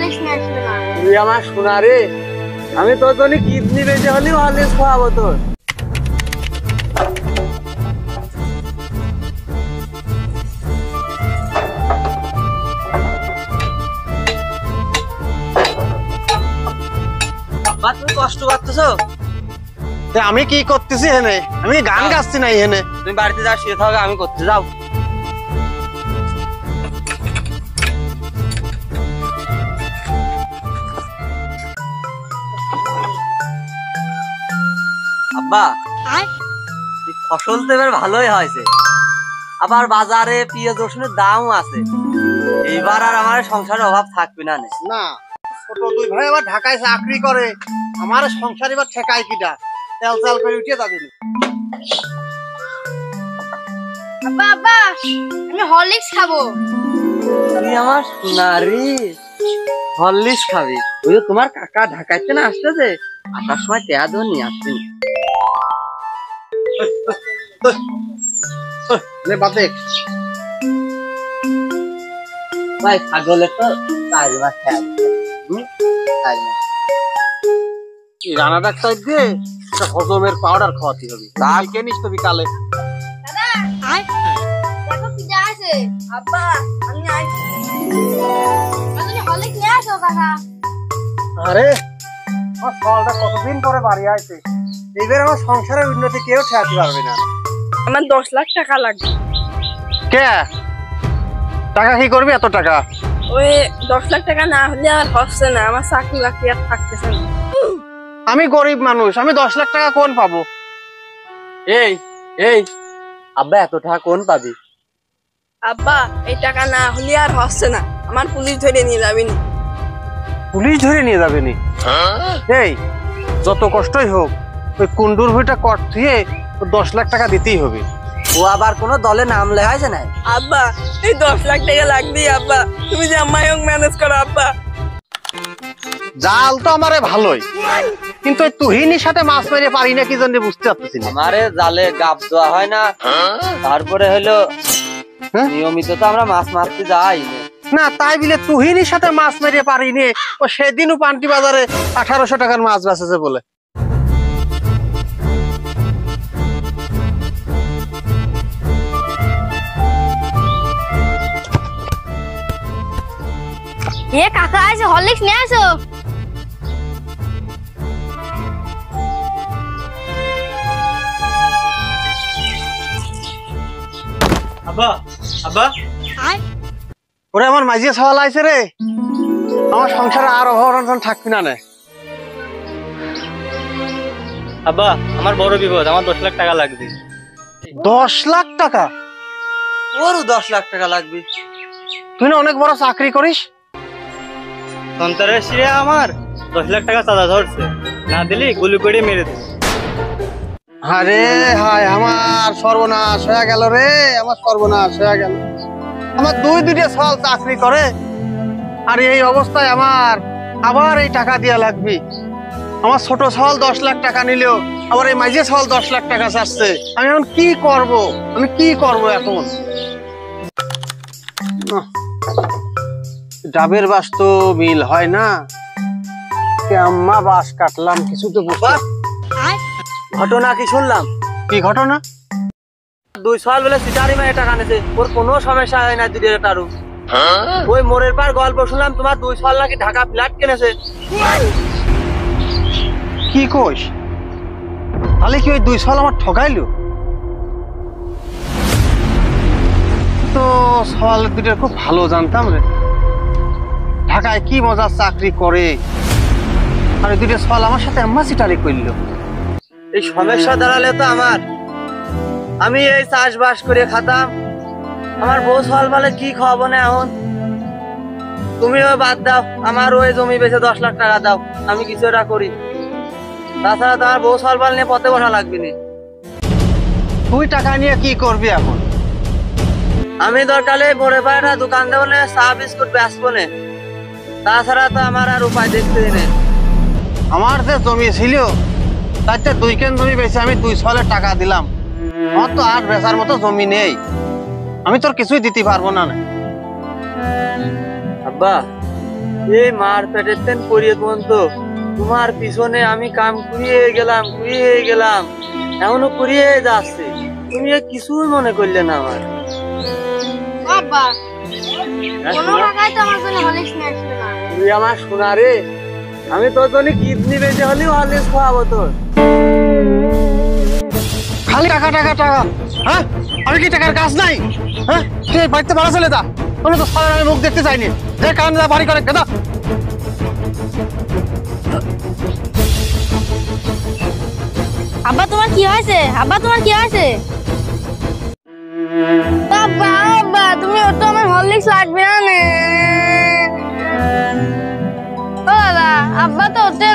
Horlicks নিয়ে আসবে না। তুই আমার সোনা রে, আমি তোর জন্য কিডনি বেঁচে হলেও হরলিক্স খাওয়াবো তোর। তুমি কষ্ট করতেছো? আমি কি করতেছি হেনে? আমি গান গাচ্ছি না হেনে। তুমি বাড়িতে যা শুয়ে থাকো, আমি করতে যাও। আব্বা ফসল তো এবার ভালোই হয়েছে, আবার বাজারে পেঁয়াজ রসুনের দামও আছে। এইবার আর আমার সংসারের অভাব থাকবে না। না, ছোট দুই ভাই আবার ঢাকায় চাকরি করে, আমার সংসার এবার ঠেকায় কিটা? তেল চাল করে উঠে যাবে। আব্বা আব্বা, আমি হরলিক্স খাবো। তুই আমার সোনারি, হরলিক্স খাবি? ওই যে তোমার কাকা ঢাকাইতে না আসতেছে, আসার সময় টেয়া দেওয়া নিয়ে আসবেন। ভাই ছাগলের তো 4 মাস রানা ডাক্তার দিয়ে হজমের পাউডার খাওয়াতে হবে। কালকে নিস তো বিকালে। দেখো কি যা আছে। আব্বা আমি আইছি। তুমি হরলিক্স নিয়ে আসো কাকা। আরে আমার ফলটা কতদিন পরে বাড়ি আসছে, এইবার আমার সংসারের উন্নতি কেউ ঠেকাতে পারবে না। আমার 10 লাখ টাকা লাগবে। কে টাকা কি করবি এত টাকা? ওই 10 লাখ টাকা না হলে আর হচ্ছে না, আমার চাকরি বাকরি আর থাকতেছে না। আমি গরিব মানুষ, আমি 10 লাখ টাকা কোন পাবো? এই এই আব্বা এত টাকা কোন পাবি? আব্বা এই টাকা না হলে আর হচ্ছে না, আমার পুলিশ ধরে নিয়ে যাবে না। পুলিশ ধরে নিয়ে যাবে নি? এই যত কষ্টই হোক ওই কুন্ডুর ভুঁইটা কট ধুয়ে 10 লাখ টাকা দিতেই হবে। ও আবার কোনো দলে নাম লেখাইছে না? আব্বা এই 10 লাখ টাকা লাগবে আব্বা, তুমি যে আমায়ও ম্যানেজ করো আব্বা। জাল তো আমারে ভালোই, কিন্তু ওই তুহিনীর সাথে মাছ মেরে পারি না কি জন্য বুঝতে পারতেছি না। আমারে জালে গাপ দেওয়া হয় না, তারপরে হলো নিয়মিত তো আমরা মাছ মারতে যাই না। তাই বলে তুহিনীর সাথে মাছ মেরে পারি নে, ও সেদিনও পান্টি বাজারে 1800 টাকার মাছ বেচেছে বলে। এ কাকা আছে, হরলিক্স নিয়ে আসো। আব্বা আব্বা ওরে আমার মাঝিয়ে সওয়াল আইছে রে, আমার সংসারে আর অভাব থাকবি না। আব্বা আমার বড় বিপদ, আমার 10 লাখ টাকা লাগবে। 10 লাখ টাকা? ওরও 10 লাখ টাকা লাগবে। তুই না অনেক বড় চাকরি করিস। সন্ত্রাসীরা আমার 10 লাখ টাকা চাঁদা ধরছে, না দিলি গুলি করে মেরে দেবে। আরে হায়, আমার সর্বনাশ হয়ে গেল রে, আমার সর্বনাশ হয়ে গেল। আমার দুইটা সাল চাকরি করে, আর এই অবস্থায় আমার আবার এই টাকা দিয়া লাগবে। আমার ছোট সাল 10 লাখ টাকা নিলেও আবার এই মাঝে সাল 10 লাখ টাকা চাচ্ছে। আমি এখন কি করব? আমি কি করব এখন? ডাবের বাস তো মিল হয় না, আম্মা বাস কাটলাম কিছু তো বুঝতে। ঘটনা কি শুনলাম? কি ঘটনা? 2 সাল বলে সিটারি মেয়ে টাকা নিয়েছে, ওর কোনো সমস্যা হয় না। দিদির টারু ওই মোড়ের পার গল্প শুনলাম, তোমার 2 সাল নাকি ঢাকা ফ্ল্যাট কিনেছে। কি কইস? তাহলে কি ওই 2 সাল আমার ঠকাইলো? তো সওয়াল দুটো খুব ভালো জানতাম রে, ঢাকায় কি মজার চাকরি করে, আর ওই দুটো সওয়াল আমার সাথে আম্মা সিটারি করলো। এই সমস্যা দাঁড়ালে তো আমার, আমি এই চাষবাস করে খাতাম, আমার বউ সওয়াল বলে কি খাওয়াবো না এখন। তুমিও বাদ দাও, আমার ওই জমি বেচে 10 লাখ টাকা দাও, আমি কিছু একটা করি। তাছাড়া তোমার বউ সওয়াল বল নিয়ে পথে বসা লাগবে না। তুই টাকা নিয়ে কি করবি এখন? আমি দরকারে পরে পাই না, দোকান দেবো না, চা বিস্কুট বেচবো না। তাছাড়া তো আমার আর উপায় দেখতে নেই। আমার যে জমি ছিল তাতে 2 কেন জমি বেচে আমি 2 সালের টাকা দিলাম, আমার তো আর বেচার মতো জমি নেই, আমি তোর কিছুই দিতে পারবো না। আব্বা এই মার পেটের তেন পরিয়ে পর্যন্ত তোমার পিছনে আমি কাম করিয়ে গেলাম এখনো করিয়ে যাচ্ছে, তুমি কিছুই মনে করলে না আমার। আব্বা কোনো টাকায় তো আমার জন্য হলিক্স নিয়ে আসবে না। তুই আমার সোনা রে, আমি তোর জন্য কিডনি বেঁচে হলেও হলিক্স খাওয়াবো তোর। খালি টাকা টাকা টাকা, হ্যাঁ? আমি কি টাকার কাজ নাই? হ্যাঁ, তুই বাড়িতে ভাড়া চলে যা, কোনো তো সারা আমি মুখ দেখতে চাইনি। যে কারণে বাড়ি করে কেদা। আব্বা তোমার কি হয়েছে? আব্বা তোমার কি হয়েছে? আব্বা আব্বা তুমি তো আমার হরলিক্স লাগবে না নে। ও দাদা আব্বা তো ওতে